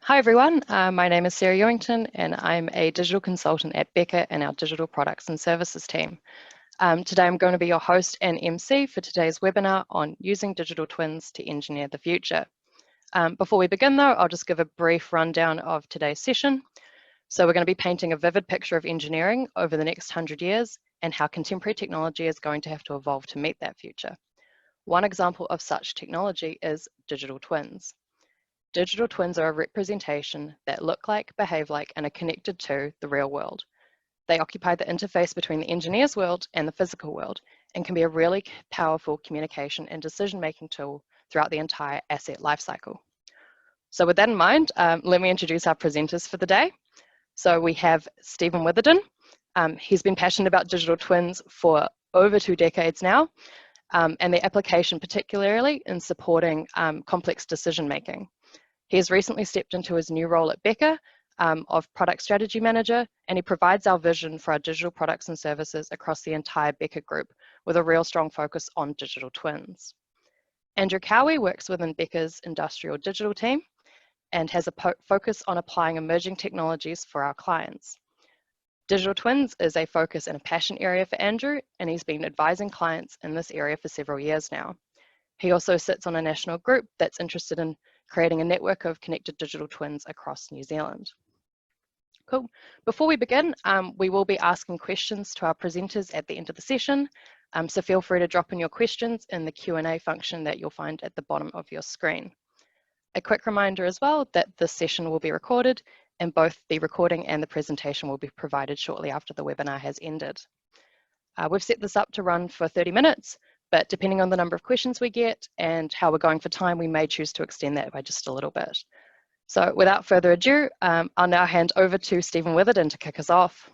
Hi everyone, my name is Sarah Ewington and I'm a digital consultant at Beca in our digital products and services team. Today I'm going to be your host and MC for today's webinar on using digital twins to engineer the future. Before we begin though, I'll just give a brief rundown of today's session. So we're going to be painting a vivid picture of engineering over the next 100 years and how contemporary technology is going to have to evolve to meet that future. One example of such technology is digital twins. Digital twins are a representation that look like, behave like, and are connected to the real world. They occupy the interface between the engineer's world and the physical world and can be a really powerful communication and decision-making tool throughout the entire asset lifecycle. So with that in mind, let me introduce our presenters for the day. So we have Stephen Witherden. He's been passionate about digital twins for over 2 decades now, and their application particularly in supporting complex decision-making. He has recently stepped into his new role at Beca of Product Strategy Manager, and he provides our vision for our digital products and services across the entire Beca group with a real strong focus on digital twins. Andrew Cowie works within Beca's industrial digital team and has a focus on applying emerging technologies for our clients. Digital twins is a focus and a passion area for Andrew, and he's been advising clients in this area for several years now. He also sits on a national group that's interested in creating a network of connected digital twins across New Zealand. Cool. Before we begin, we will be asking questions to our presenters at the end of the session, so feel free to drop in your questions in the Q&A function that you'll find at the bottom of your screen. A quick reminder as well that this session will be recorded, and both the recording and the presentation will be provided shortly after the webinar has ended. We've set this up to run for 30 minutes, but depending on the number of questions we get and how we're going for time, we may choose to extend that by just a little bit. So without further ado, I'll now hand over to Stephen Witherden to kick us off.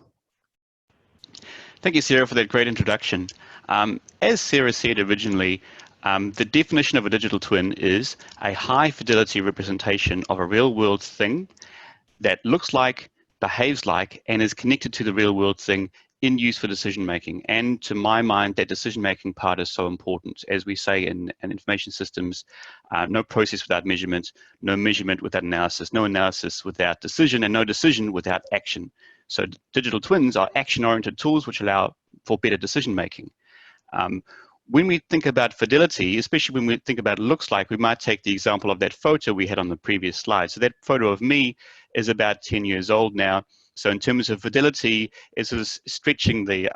Thank you, Sarah, for that great introduction. As Sarah said originally, the definition of a digital twin is a high-fidelity representation of a real-world thing that looks like, behaves like, and is connected to the real-world thing in use for decision-making. And to my mind, that decision-making part is so important. As we say in information systems, no process without measurement, no measurement without analysis, no analysis without decision, and no decision without action. So digital twins are action-oriented tools which allow for better decision-making. When we think about fidelity, especially when we think about looks like, we might take the example of that photo we had on the previous slide. So that photo of me is about 10 years old now. So in terms of fidelity, it's sort of stretching the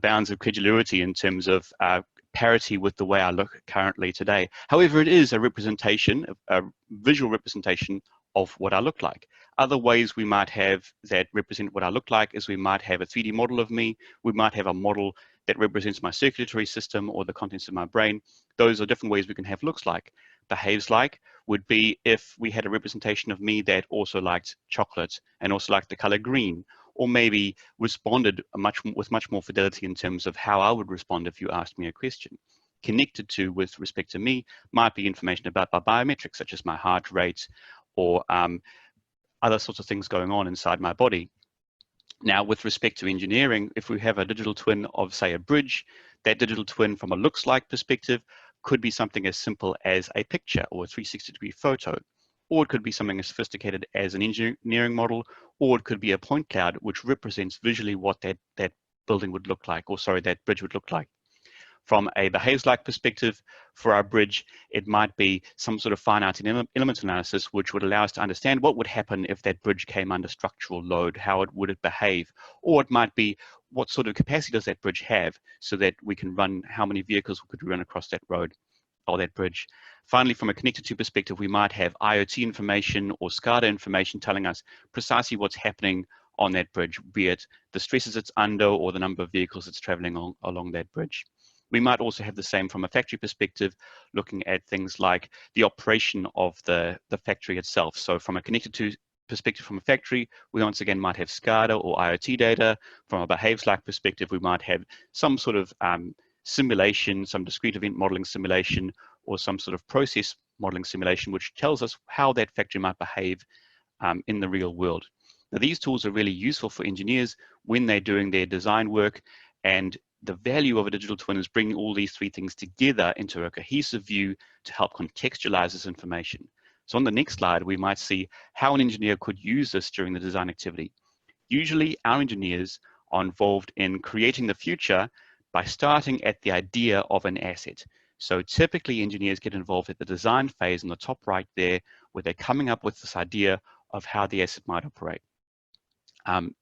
bounds of credulity in terms of parity with the way I look currently today. However, it is a representation, a visual representation of what I look like. Other ways we might have that represent what I look like is we might have a 3D model of me. We might have a model that represents my circulatory system or the contents of my brain. Those are different ways we can have looks like. Behaves like would be if we had a representation of me that also liked chocolate and also liked the color green, or maybe responded with much more fidelity in terms of how I would respond if you asked me a question. Connected to, with respect to me, might be information about my biometrics, such as my heart rate or other sorts of things going on inside my body. Now, with respect to engineering, if we have a digital twin of, say, a bridge, that digital twin from a looks-like perspective could be something as simple as a picture or a 360-degree photo, or it could be something as sophisticated as an engineering model, or it could be a point cloud which represents visually what that building would look like, or sorry, that bridge would look like. From a behaves-like perspective, for our bridge, it might be some sort of finite element analysis which would allow us to understand what would happen if that bridge came under structural load, how would it behave, or it might be what sort of capacity does that bridge have so that we can run, how many vehicles could run across that road or that bridge. Finally, from a connected to perspective, we might have IoT information or SCADA information telling us precisely what's happening on that bridge, be it the stresses it's under or the number of vehicles it's traveling along that bridge. We might also have the same from a factory perspective, looking at things like the operation of the factory itself. So from a connected to perspective from a factory, we once again might have SCADA or IoT data. From a behaves-like perspective, we might have some sort of simulation, some discrete event modeling simulation, or some sort of process modeling simulation, which tells us how that factory might behave in the real world. Now, these tools are really useful for engineers when they're doing their design work, and the value of a digital twin is bringing all these three things together into a cohesive view to help contextualize this information. So on the next slide, we might see how an engineer could use this during the design activity. Usually our engineers are involved in creating the future by starting at the idea of an asset. So typically engineers get involved at the design phase on the top right there, where they're coming up with this idea of how the asset might operate.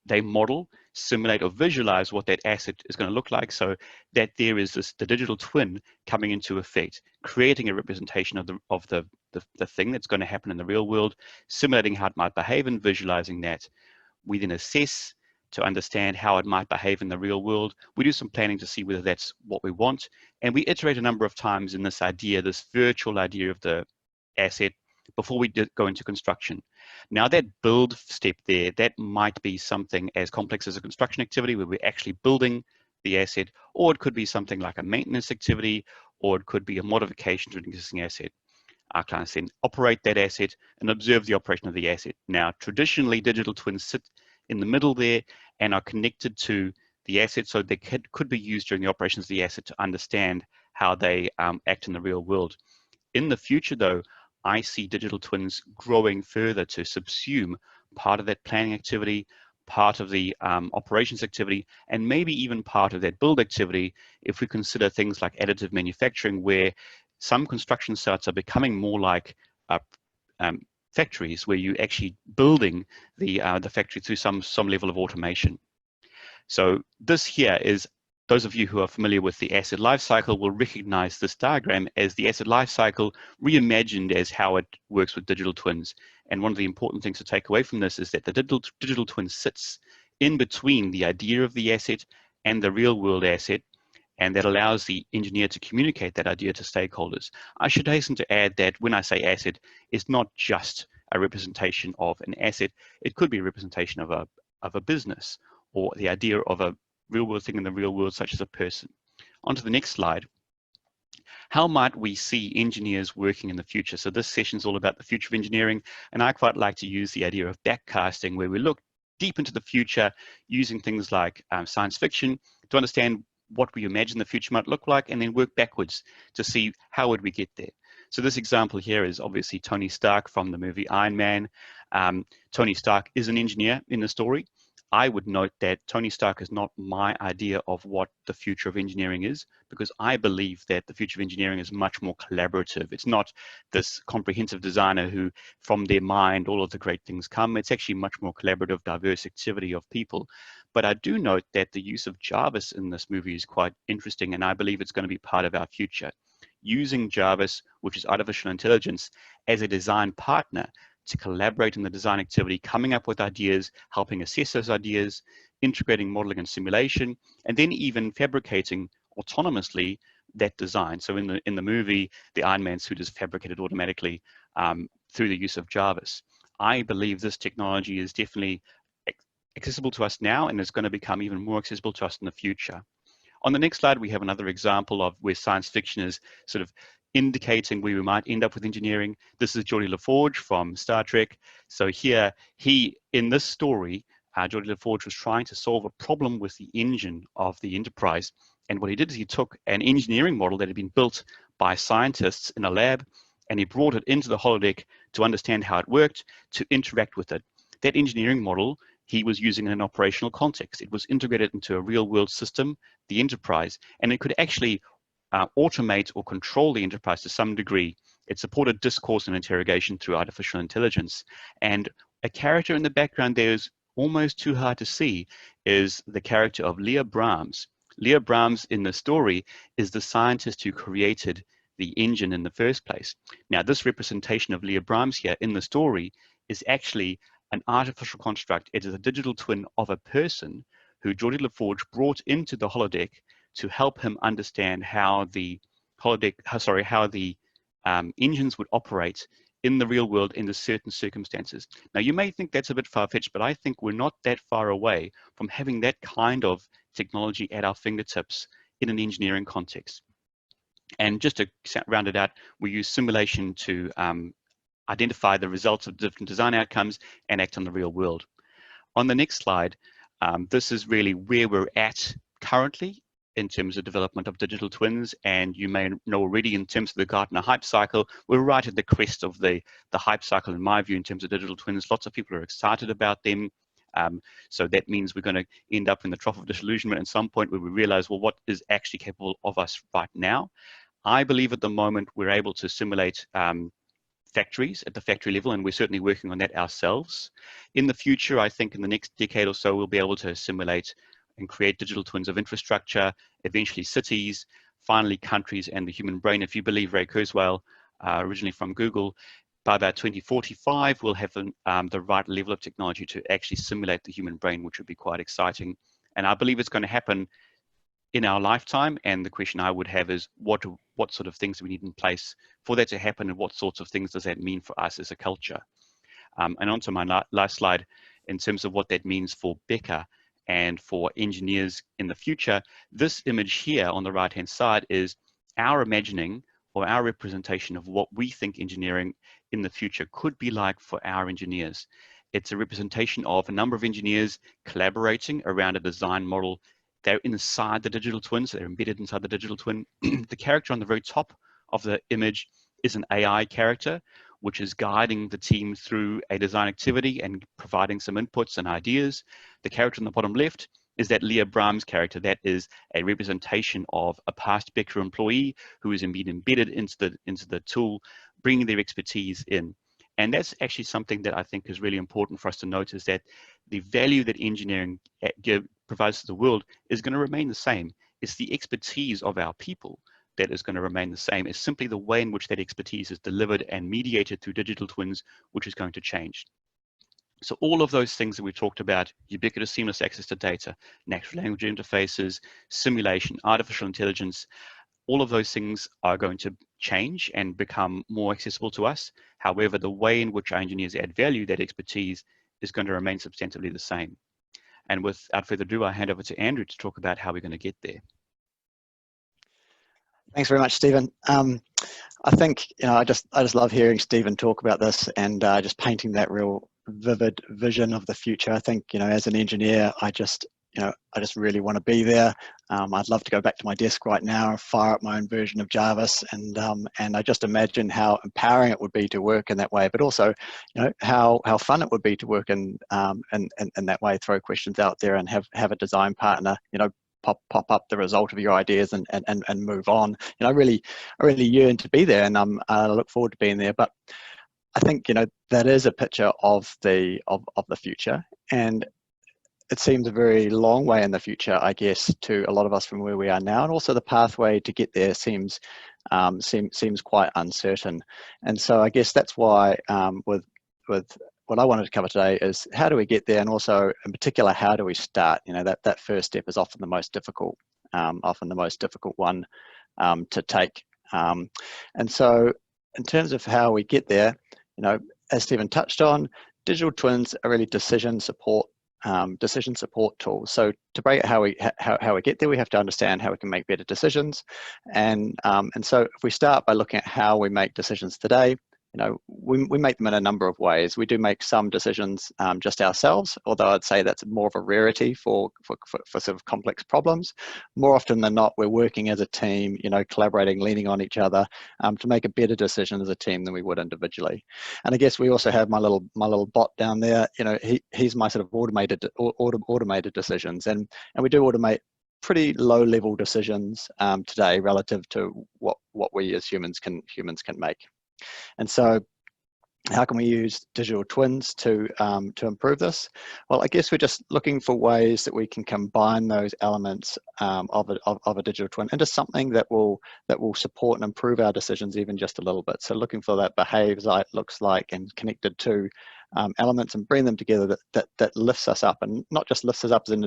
They model, simulate, or visualize what that asset is going to look like, so that there is the digital twin coming into effect, creating a representation of the thing that's going to happen in the real world, simulating how it might behave and visualizing that. We then assess to understand how it might behave in the real world. We do some planning to see whether that's what we want, and we iterate a number of times in this idea, this virtual idea of the asset, before we go into construction. Now that build step there, that might be something as complex as a construction activity where we're actually building the asset, or it could be something like a maintenance activity, or it could be a modification to an existing asset. Our clients then operate that asset and observe the operation of the asset. Now, traditionally, digital twins sit in the middle there and are connected to the asset, so they could be used during the operations of the asset to understand how they act in the real world. In the future, though, I see digital twins growing further to subsume part of that planning activity, part of the operations activity, and maybe even part of that build activity if we consider things like additive manufacturing, where some construction sites are becoming more like factories, where you're actually building the factory through some level of automation. So this here is, those of you who are familiar with the asset lifecycle will recognize this diagram as the asset lifecycle reimagined as how it works with digital twins. And one of the important things to take away from this is that the digital twin sits in between the idea of the asset and the real world asset, and that allows the engineer to communicate that idea to stakeholders. I should hasten to add that when I say asset, it's not just a representation of an asset. It could be a representation of a business, or the idea of a real world thing in the real world, such as a person. On to the next slide. How might we see engineers working in the future? So this session is all about the future of engineering, and I quite like to use the idea of backcasting, where we look deep into the future using things like science fiction to understand what we imagine the future might look like, and then work backwards to see how would we get there. So this example here is obviously Tony Stark from the movie Iron Man. Tony Stark is an engineer in the story. I would note that Tony Stark is not my idea of what the future of engineering is, because I believe that the future of engineering is much more collaborative. It's not this comprehensive designer who, from their mind, all of the great things come. It's actually much more collaborative, diverse activity of people. But I do note that the use of Jarvis in this movie is quite interesting, and I believe it's going to be part of our future. Using Jarvis, which is artificial intelligence, as a design partner to collaborate in the design activity, coming up with ideas, helping assess those ideas, integrating modeling and simulation, and then even fabricating autonomously that design. So in the movie, the Iron Man suit is fabricated automatically through the use of Jarvis. I believe this technology is definitely accessible to us now, and is going to become even more accessible to us in the future. On the next slide, we have another example of where science fiction is sort of indicating where we might end up with engineering. This is Geordi LaForge from Star Trek. So here, in this story, Geordi LaForge was trying to solve a problem with the engine of the Enterprise. And what he did is he took an engineering model that had been built by scientists in a lab, and he brought it into the holodeck to understand how it worked, to interact with it. That engineering model he was using in an operational context. It was integrated into a real world system, the Enterprise, and it could actually automate or control the Enterprise to some degree. It supported discourse and interrogation through artificial intelligence. And a character in the background there is almost too hard to see, is the character of Leah Brahms. Leah Brahms in the story is the scientist who created the engine in the first place. Now, this representation of Leah Brahms here in the story is actually an artificial construct. It is a digital twin of a person who Geordi LaForge brought into the holodeck to help him understand how the engines would operate in the real world under certain circumstances. Now, you may think that's a bit far-fetched, but I think we're not that far away from having that kind of technology at our fingertips in an engineering context. And just to round it out, we use simulation to identify the results of different design outcomes and act on the real world. On the next slide, this is really where we're at currently in terms of development of digital twins, and you may know already in terms of the Gartner hype cycle, we're right at the crest of the hype cycle in my view in terms of digital twins. Lots of people are excited about them. So that means we're going to end up in the trough of disillusionment at some point where we realize, well, what is actually capable of us right now? I believe at the moment we're able to simulate factories at the factory level, and we're certainly working on that ourselves. In the future, I think in the next decade or so, we'll be able to simulate and create digital twins of infrastructure, eventually cities, finally countries and the human brain. If you believe Ray Kurzweil, originally from Google, by about 2045, we'll have the right level of technology to actually simulate the human brain, which would be quite exciting. And I believe it's going to happen in our lifetime. And the question I would have is, what sort of things do we need in place for that to happen, and what sorts of things does that mean for us as a culture? And onto my last slide, in terms of what that means for Beca and for engineers in the future, this image here on the right-hand side is our imagining or our representation of what we think engineering in the future could be like for our engineers. It's a representation of a number of engineers collaborating around a design model. They're inside the digital twin, so they're embedded inside the digital twin. The character on the very top of the image is an AI character, which is guiding the team through a design activity and providing some inputs and ideas. The character on the bottom left is that Leah Brahms character. That is a representation of a past Beca employee who is embedded into the tool, bringing their expertise in. And that's actually something that I think is really important for us to notice, that the value that engineering provides to the world is going to remain the same. It's the expertise of our people that is going to remain the same. It's simply the way in which that expertise is delivered and mediated through digital twins, which is going to change. So all of those things that we talked about, ubiquitous seamless access to data, natural language interfaces, simulation, artificial intelligence, all of those things are going to change and become more accessible to us. However, the way in which our engineers add value, that expertise, is going to remain substantively the same. And without further ado, I hand over to Andrew to talk about how we're going to get there. Thanks very much, Stephen. I think I just love hearing Stephen talk about this and just painting that real vivid vision of the future. I think as an engineer, I just really want to be there. I'd love to go back to my desk right now and fire up my own version of Jarvis, and I just imagine how empowering it would be to work in that way, but also how fun it would be to work in that way. Throw questions out there and have a design partner pop up the result of your ideas and move on. I really yearn to be there, and I look forward to being there. But I think that is a picture of the future, and it seems a very long way in the future, I guess, to a lot of us from where we are now, and also the pathway to get there seems quite uncertain. And so I guess that's why with what I wanted to cover today is how do we get there, and also in particular how do we start. That first step is often the most difficult one to take. And so in terms of how we get there, as Stephen touched on, digital twins are really decision support tools. So to break it how we get there, we have to understand how we can make better decisions. And so if we start by looking at how we make decisions today, we make them in a number of ways. We do make some decisions just ourselves, although I'd say that's more of a rarity for sort of complex problems. More often than not, we're working as a team, collaborating, leaning on each other to make a better decision as a team than we would individually. And I guess we also have my little bot down there. He's my sort of automated decisions, and we do automate pretty low level decisions today relative to what we as humans can make. And so how can we use digital twins to improve this? Well, I guess we're just looking for ways that we can combine those elements of a digital twin into something that will support and improve our decisions even just a little bit. So looking for that behaves like, looks like, and connected to elements, and bring them together that lifts us up, and not just lifts us up as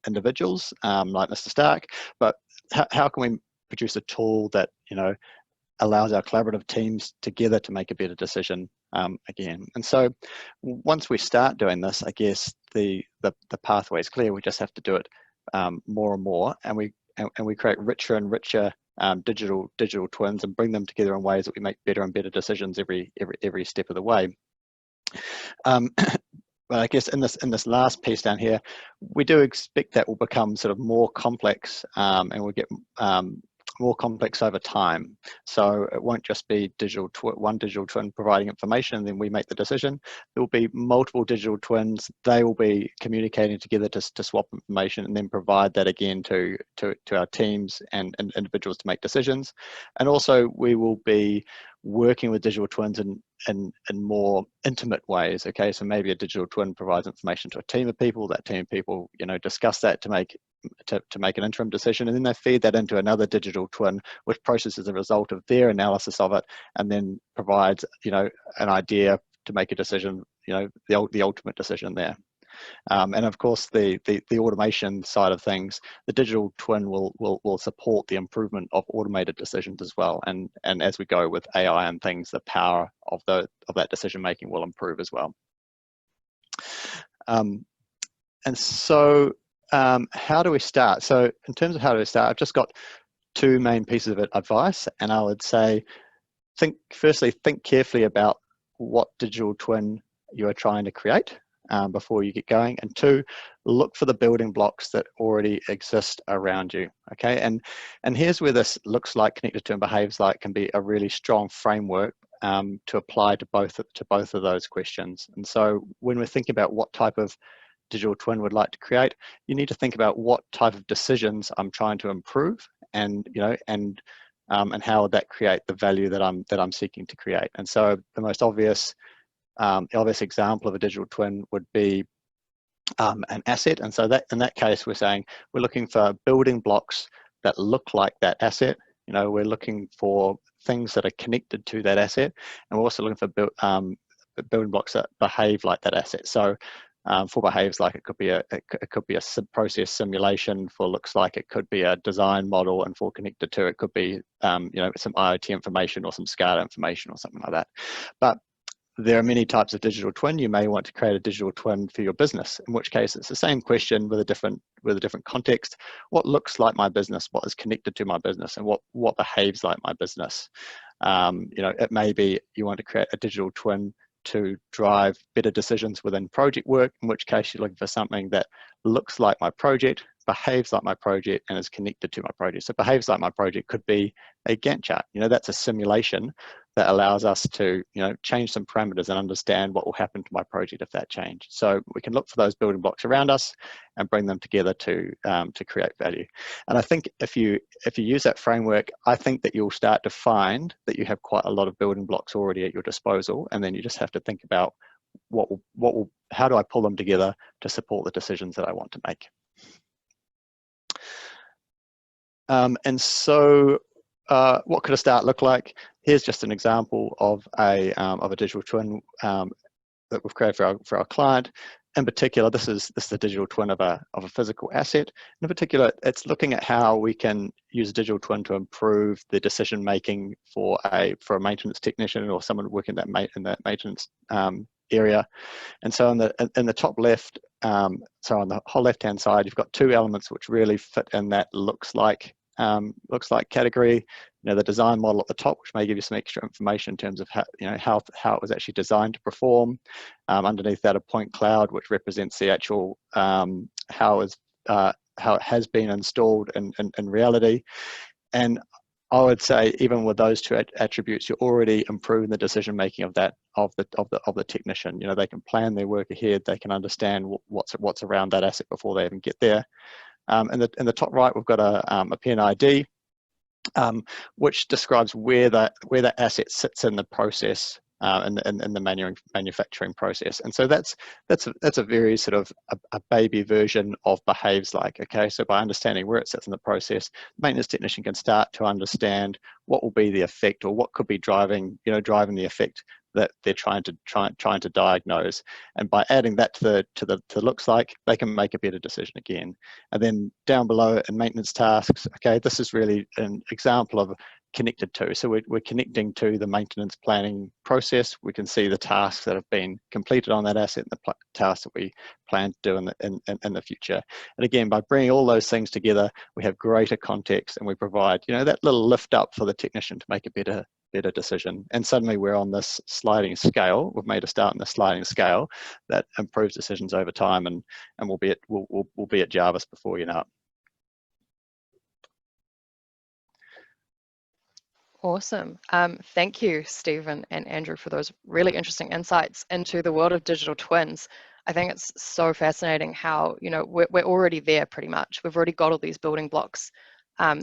individuals like Mr. Stark, but how can we produce a tool that allows our collaborative teams together to make a better decision again. And so once we start doing this, I guess the pathway is clear. We just have to do it more and more, and we create richer and richer digital twins and bring them together in ways that we make better and better decisions every step of the way. I guess in this last piece down here, we do expect that will become sort of more complex, and we'll get more complex over time. So it won't just be one digital twin providing information and then we make the decision. There will be multiple digital twins. They will be communicating together to swap information and then provide that again to our teams and individuals to make decisions. And also we will be working with digital twins in more intimate ways. Okay, so maybe a digital twin provides information to a team of people. That team of people, discuss that to make an interim decision, and then they feed that into another digital twin, which processes the result of their analysis of it, and then provides, an idea to make a decision, the ultimate decision there. And of course, the automation side of things, the digital twin will support the improvement of automated decisions as well. And as we go with AI and things, the power of that decision making will improve as well. And so how do we start? So in terms of how do we start, I've just got two main pieces of advice, and I would say, firstly, think carefully about what digital twin you are trying to create before you get going, and two, look for the building blocks that already exist around you. Okay, and here's where this looks like, connected to, and behaves like can be a really strong framework to apply to both of those questions. And so when we're thinking about what type of digital twin would like to create, you need to think about what type of decisions I'm trying to improve, and how would that create the value that I'm seeking to create. And so the most obvious example of a digital twin would be an asset. And so that in that case, we're saying we're looking for building blocks that look like that asset. We're looking for things that are connected to that asset, and we're also looking for building blocks that behave like that asset. So for behaves like, it could be a process simulation. For looks like, it could be a design model, and for connected to, it could be some IoT information or some SCADA information or something like that. But there are many types of digital twin. You may want to create a digital twin for your business, in which case it's the same question with a different context. What looks like my business? What is connected to my business? And what behaves like my business? It may be you want to create a digital twin to drive better decisions within project work, in which case you're looking for something that looks like my project, behaves like my project, and is connected to my project. So behaves like my project could be a Gantt chart. That's a simulation that allows us to change some parameters and understand what will happen to my project if that change. So we can look for those building blocks around us and bring them together to create value. And I think if you use that framework, I think that you'll start to find that you have quite a lot of building blocks already at your disposal, and then you just have to think about how do I pull them together to support the decisions that I want to make. And so what could a start look like? Here's just an example of a digital twin that we've created for our client. In particular, this is the digital twin of a physical asset. In particular, it's looking at how we can use a digital twin to improve the decision making for a maintenance technician or someone working in that maintenance area. And so in the top left, so on the whole left-hand side, you've got two elements which really fit in that looks like category. The design model at the top, which may give you some extra information in terms of how it was actually designed to perform. Underneath that, a point cloud, which represents the actual how it has been installed in reality. And I would say, even with those two attributes, you're already improving the decision making of the technician. They can plan their work ahead. They can understand what's around that asset before they even get there. In the top right, we've got a PNID, which describes where that asset sits in the process, in the manufacturing process. And so that's a very sort of a baby version of behaves like. Okay, so by understanding where it sits in the process, the maintenance technician can start to understand what will be the effect, or what could be driving the effect that they're trying to diagnose. And by adding that to looks like, they can make a better decision again. And then down below in maintenance tasks, okay, this is really an example of connected to. So we're connecting to the maintenance planning process. We can see the tasks that have been completed on that asset and the tasks that we plan to do in the future. And again, by bringing all those things together, we have greater context, and we provide that little lift up for the technician to make a better better decision. And suddenly we're on this sliding scale. We've made a start in the sliding scale that improves decisions over time, and we'll be at Jarvis before you know it. Awesome. Thank you, Stephen and Andrew, for those really interesting insights into the world of digital twins. I think it's so fascinating how, you know, we're already there pretty much. We've already got all these building blocks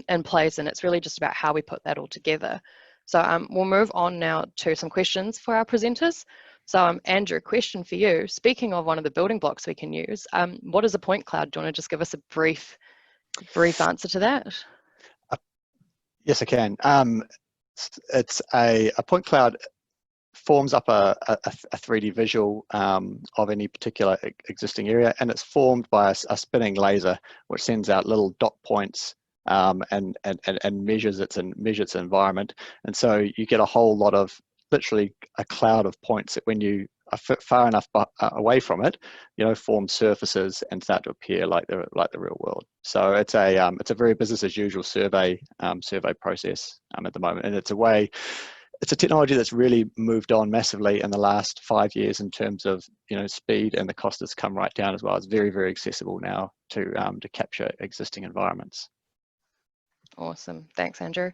in place, and it's really just about how we put that all together. So we'll move on now to some questions for our presenters. So Andrew, question for you. Speaking of one of the building blocks we can use, what is a point cloud? Do you want to just give us a brief answer to that? Yes, I can. It's a point cloud forms up a 3D visual of any particular existing area, and it's formed by a spinning laser which sends out little dot points and measures its environment. And so you get a whole lot of, literally a cloud of points that when you are far enough away from it, you know, form surfaces and start to appear like the real world. So it's a very business as usual survey process at the moment, and it's a technology that's really moved on massively in the last 5 years in terms of, you know, speed, and the cost has come right down as well. It's very, very accessible now to capture existing environments. Awesome. Thanks, Andrew.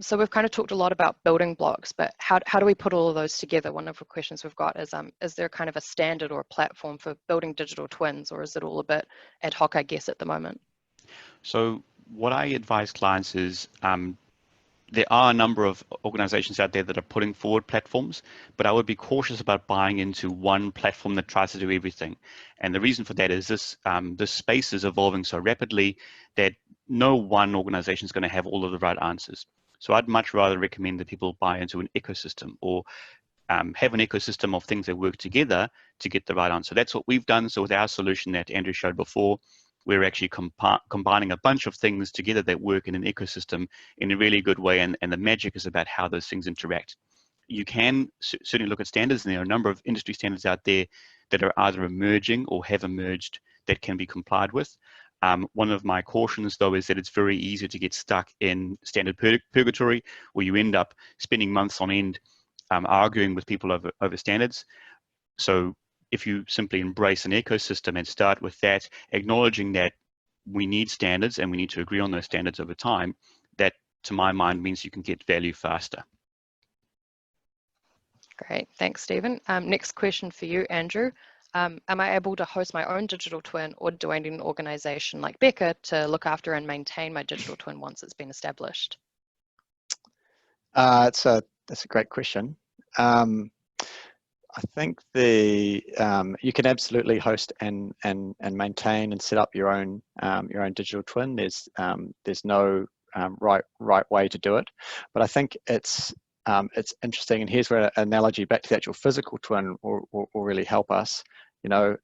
So we've kind of talked a lot about building blocks, but how do we put all of those together? One of the questions we've got is there kind of a standard or a platform for building digital twins, or is it all a bit ad hoc, I guess, at the moment? So what I advise clients is there are a number of organizations out there that are putting forward platforms, but I would be cautious about buying into one platform that tries to do everything. And the reason for that is this space is evolving so rapidly that no one organization is going to have all of the right answers. So I'd much rather recommend that people buy into an ecosystem, or have an ecosystem of things that work together to get the right answer. That's what we've done. So with our solution that Andrew showed before, we're actually combining a bunch of things together that work in an ecosystem in a really good way, and the magic is about how those things interact. You can certainly look at standards, and there are a number of industry standards out there that are either emerging or have emerged that can be complied with. One of my cautions, though, is that it's very easy to get stuck in standard purgatory, where you end up spending months on end arguing with people over standards. So if you simply embrace an ecosystem and start with that, acknowledging that we need standards and we need to agree on those standards over time, that, to my mind, means you can get value faster. Great, thanks, Stephen. Next question for you, Andrew. Am I able to host my own digital twin, or do I need an organization like Beca to look after and maintain my digital twin once it's been established? That's a great question. I think you can absolutely host and maintain and set up your own digital twin. There's no right way to do it, but I think it's interesting. And here's where an analogy back to the actual physical twin will really help us. You know,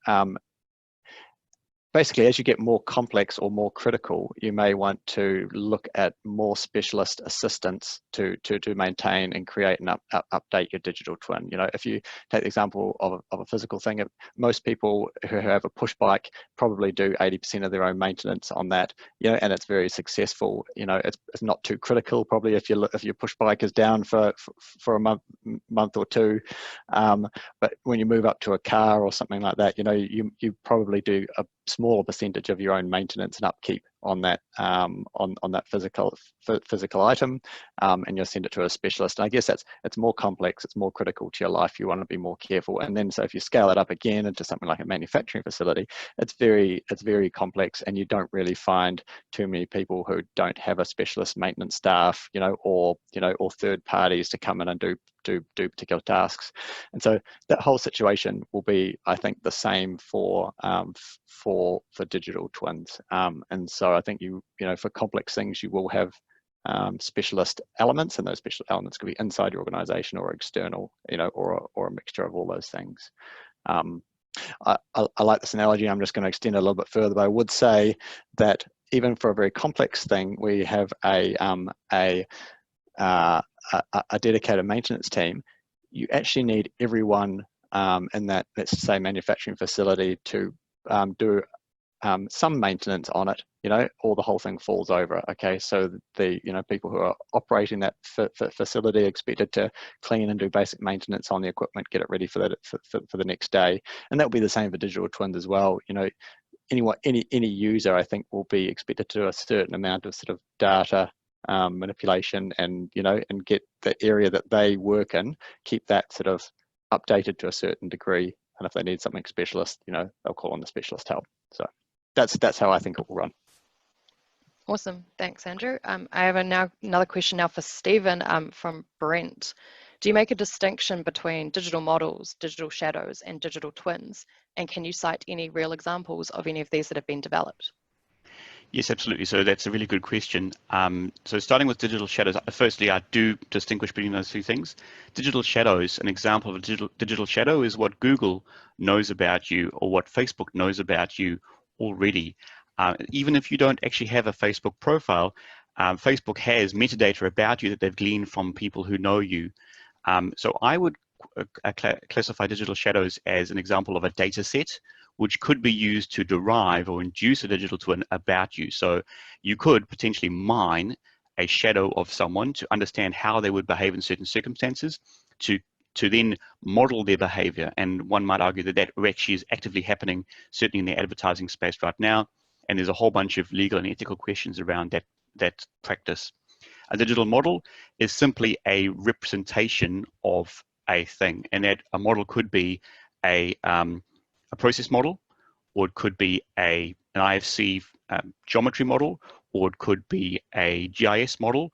basically, as you get more complex or more critical, you may want to look at more specialist assistance to maintain and create and update your digital twin. You know, if you take the example of a physical thing, most people who have a push bike probably do 80% of their own maintenance on that. You know, and it's very successful. You know, it's not too critical probably if your push bike is down for a month or two. But when you move up to a car or something like that, you know, you probably do a smaller percentage of your own maintenance and upkeep on that on that physical item, and you'll send it to a specialist. And I guess it's more complex, it's more critical to your life. You want to be more careful. And then so if you scale it up again into something like a manufacturing facility, it's very complex, and you don't really find too many people who don't have a specialist maintenance staff, you know, or third parties to come in and do particular tasks. And so that whole situation will be, I think, the same for digital twins. And so I think you know, for complex things, you will have specialist elements, and those special elements could be inside your organization or external, you know, or a mixture of all those things. I like this analogy. I'm just going to extend it a little bit further, but I would say that even for a very complex thing, we have a dedicated maintenance team. You actually need everyone in that, let's say, manufacturing facility to do some maintenance on it, or the whole thing falls over. Okay, so the people who are operating that facility are expected to clean and do basic maintenance on the equipment, get it ready for the next day, and that will be the same for digital twins as well. Any user, I think, will be expected to do a certain amount of sort of data manipulation, and and get the area that they work in, keep that sort of updated to a certain degree. And if they need something specialist, they'll call on the specialist help. So that's how I think it will run. Awesome, thanks, Andrew. I have another question now for Stephen from Brent. Do you make a distinction between digital models, digital shadows, and digital twins? And can you cite any real examples of any of these that have been developed? Yes, absolutely. So that's a really good question. So starting with digital shadows, firstly, I do distinguish between those two things. Digital shadows, an example of a digital shadow is what Google knows about you or what Facebook knows about you already. Even if you don't actually have a Facebook profile, Facebook has metadata about you that they've gleaned from people who know you. So I would classify digital shadows as an example of a data set which could be used to derive or induce a digital twin about you. So you could potentially mine a shadow of someone to understand how they would behave in certain circumstances, to then model their behavior. And one might argue that that actually is actively happening, certainly in the advertising space right now. And there's a whole bunch of legal and ethical questions around that practice. A digital model is simply a representation of a thing, and that a model could be a process model, or it could be an IFC geometry model, or it could be a GIS model.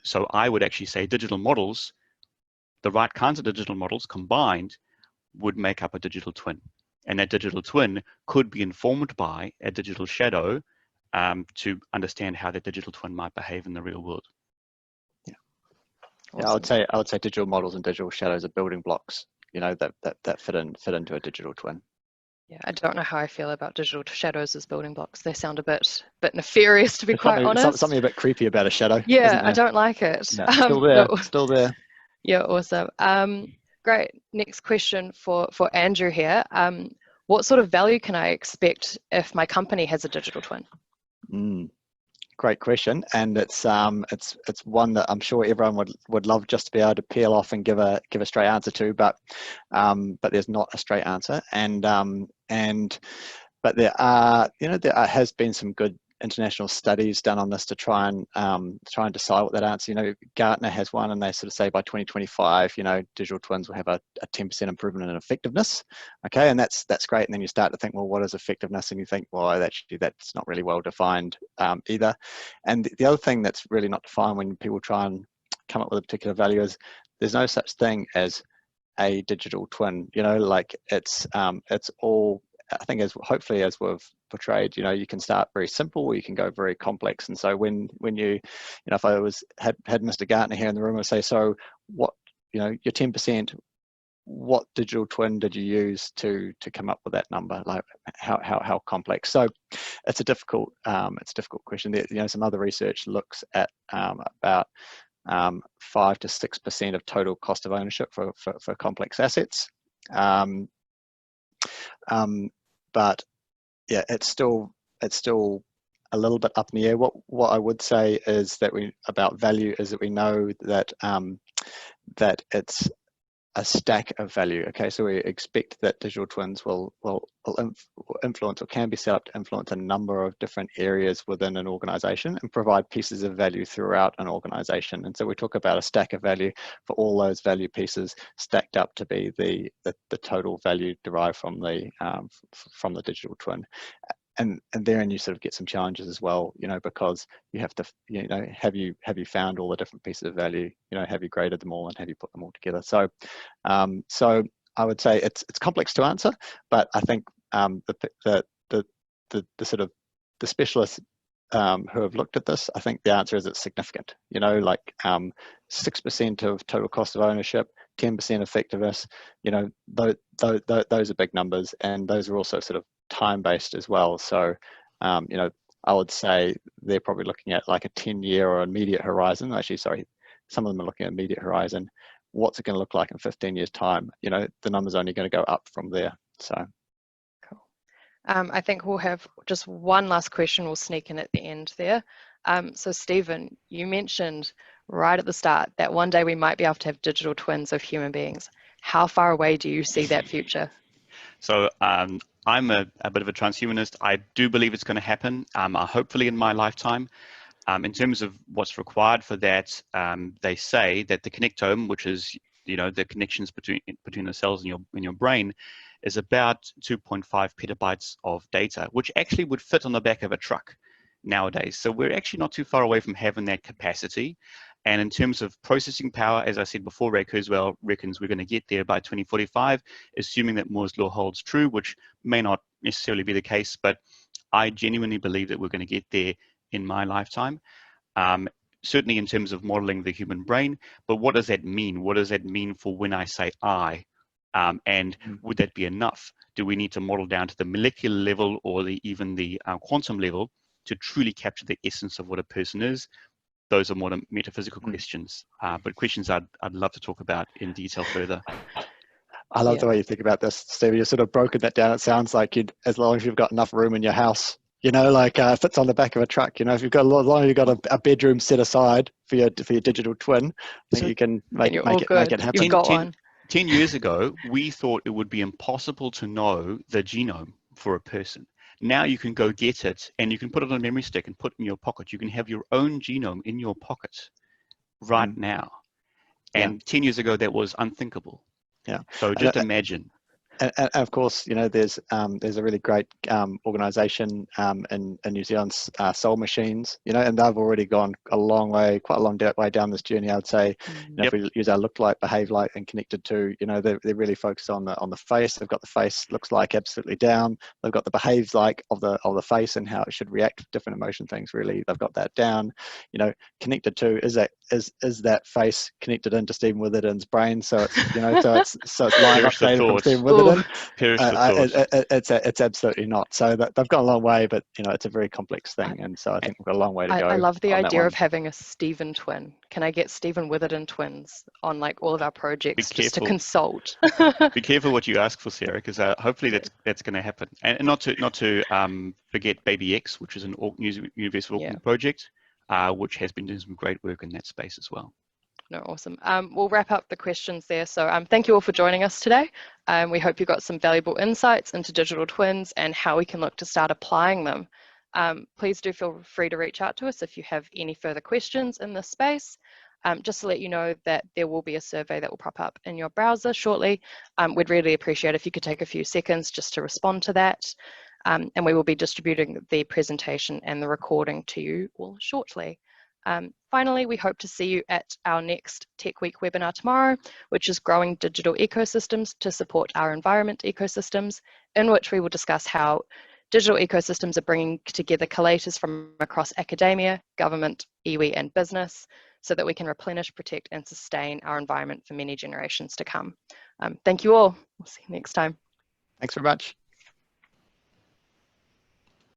So I would actually say digital models, the right kinds of digital models combined, would make up a digital twin. And that digital twin could be informed by a digital shadow to understand how that digital twin might behave in the real world. Yeah, Awesome. yeah, I would say digital models and digital shadows are building blocks, that fit into a digital twin. Yeah, I don't know how I feel about digital shadows as building blocks. They sound a bit nefarious, to be quite honest. Something a bit creepy about a shadow. Yeah, I don't like it. No, still there, still there. Yeah, awesome. Great. Next question for Andrew here. What sort of value can I expect if my company has a digital twin? Great question, and it's one that I'm sure everyone would love just to be able to peel off and give a straight answer to, but there's not a straight answer, but there has been some good international studies done on this to try and decide what that answer. Gartner has one, and they sort of say by 2025, digital twins will have a 10% improvement in effectiveness. Okay, and that's great. And then you start to think, well, what is effectiveness? And you think, well, actually, that's not really well defined either. And the other thing that's really not defined when people try and come up with a particular value is there's no such thing as a digital twin. Like it's all, I think, hopefully as we've portrayed, you can start very simple or you can go very complex. And so when you if I had Mr. Gartner here in the room, I'd say, so what, your 10%, what digital twin did you use to come up with that number? Like how complex? So it's a difficult question. There, some other research looks at about 5 to 6% of total cost of ownership for complex assets. But yeah, it's still a little bit up in the air. What I would say is that about value is that we know that that it's a stack of value. Okay, so we expect that digital twins will influence, or can be set up to influence, a number of different areas within an organization and provide pieces of value throughout an organization. And so we talk about a stack of value for all those value pieces stacked up to be the total value derived from the digital twin. And therein you sort of get some challenges as well, because you have to, have you found all the different pieces of value, have you graded them all and have you put them all together? So, so I would say it's complex to answer, but I think the sort of the specialists who have looked at this, I think the answer is it's significant. Like 6% of total cost of ownership, 10% effectiveness. Those are big numbers, and those are also sort of time-based as well. So, I would say they're probably looking at like a 10-year or immediate horizon. Actually, sorry, some of them are looking at immediate horizon. What's it going to look like in 15 years' time? The number's only going to go up from there. So, cool. I think we'll have just one last question we'll sneak in at the end there. So Stephen, you mentioned right at the start that one day we might be able to have digital twins of human beings. How far away do you see that future? So I'm a bit of a transhumanist. I do believe it's going to happen, hopefully in my lifetime. In terms of what's required for that, they say that the connectome, which is the connections between the cells in your brain, is about 2.5 petabytes of data, which actually would fit on the back of a truck nowadays. So we're actually not too far away from having that capacity. And in terms of processing power, as I said before, Ray Kurzweil reckons we're going to get there by 2045, assuming that Moore's law holds true, which may not necessarily be the case, but I genuinely believe that we're going to get there in my lifetime. Certainly in terms of modeling the human brain, but what does that mean? What does that mean for when I say I? And would that be enough? Do we need to model down to the molecular level or even the quantum level to truly capture the essence of what a person is? Those are more metaphysical questions, but questions I'd love to talk about in detail further. I love the way you think about this, Steve. You've sort of broken that down. It sounds like as long as you've got enough room in your house, like fits on the back of a truck. If you've got as long as you've got a bedroom set aside for your digital twin, I think you can make it happen. You've got one. 10 years ago, we thought it would be impossible to know the genome for a person. Now you can go get it and you can put it on a memory stick and put it in your pocket. You can have your own genome in your pocket right now. And 10 years ago, that was unthinkable. Yeah. So just imagine. And of course, there's a really great organisation in New Zealand, Soul Machines, and they've already gone a long way, quite a long way down this journey. I would say, if we use our look like, behave like, and connected to, they're really focused on the face. They've got the face looks like absolutely down. They've got the behaves like of the face and how it should react to different emotion things. Really, they've got that down. Connected to is that face connected into Stephen Witherden's brain? So it's so it's live updated from Stephen Witherden. It's absolutely not. So they've got a long way, but it's a very complex thing, and so I think we've got a long way to go. I love the idea of having a Stephen twin. Can I get Stephen Witherden twins on all of our projects just to consult? Be careful what you ask for, Sarah, because hopefully that's going to happen. And not to forget Baby X, which is an Universal Auckland project, which has been doing some great work in that space as well. No, awesome. We'll wrap up the questions there. So thank you all for joining us today. We hope you got some valuable insights into digital twins and how we can look to start applying them. Please do feel free to reach out to us if you have any further questions in this space. Just to let you know that there will be a survey that will pop up in your browser shortly. We'd really appreciate if you could take a few seconds just to respond to that. And we will be distributing the presentation and the recording to you all shortly. Finally, we hope to see you at our next Tech Week webinar tomorrow, which is Growing Digital Ecosystems to Support Our Environment Ecosystems, in which we will discuss how digital ecosystems are bringing together collaborators from across academia, government, iwi, and business, so that we can replenish, protect, and sustain our environment for many generations to come. Thank you all. We'll see you next time. Thanks very much.